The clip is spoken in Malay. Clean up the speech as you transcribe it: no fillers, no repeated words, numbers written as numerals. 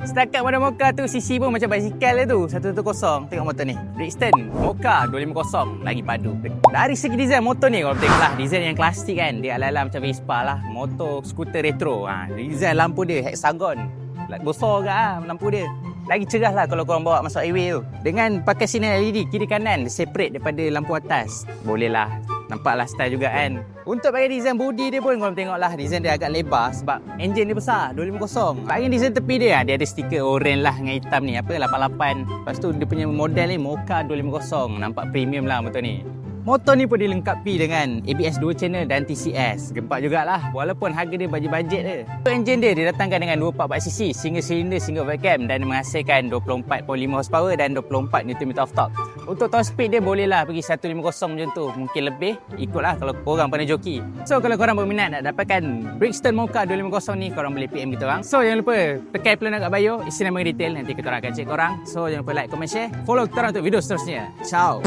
Setakat model Mocha tu CC pun macam basikal dia tu. 110. Tengok motor ni. Brixton Mocha 250. Lagi padu. Dari segi design motor ni, kalau tengok lah, design yang klasik kan. Dia ala-ala macam Vespa lah. Motor skuter retro. Design lampu dia hexagon. Besar ke lampu dia. Lagi cerah lah kalau korang bawa masuk highway tu. Dengan pakai sinar LED kiri kanan, separate daripada lampu atas. Boleh lah. Nampaklah style juga kan. Untuk bagian design body dia pun korang tengoklah, design dia agak lebar sebab enjin dia besar 250. Bagian design tepi dia ada stiker oren lah dengan hitam ni, apa 88. Lepas tu dia punya model ni Mocha 250. Nampak premium lah motor ni. Motor ni pun dilengkapi dengan ABS 2 channel dan TCS. Gempak jugalah walaupun harga dia bajet-bajet dia. Untuk enjin dia didatangkan dengan 244cc, single cylinder, single vacuum dan menghasilkan 24.5 horsepower dan 24 Nm of torque. Untuk top speed dia bolehlah pergi 150 macam tu. Mungkin lebih, ikutlah kalau korang pandai joki. So kalau korang berminat nak dapatkan Brixton Mocha 250 ni, korang boleh PM kita orang. So jangan lupa tekan iklan kat bio, isi nama detail, nanti kita orang akan check korang. So jangan lupa like, comment, share. Follow kita orang untuk video seterusnya. Ciao.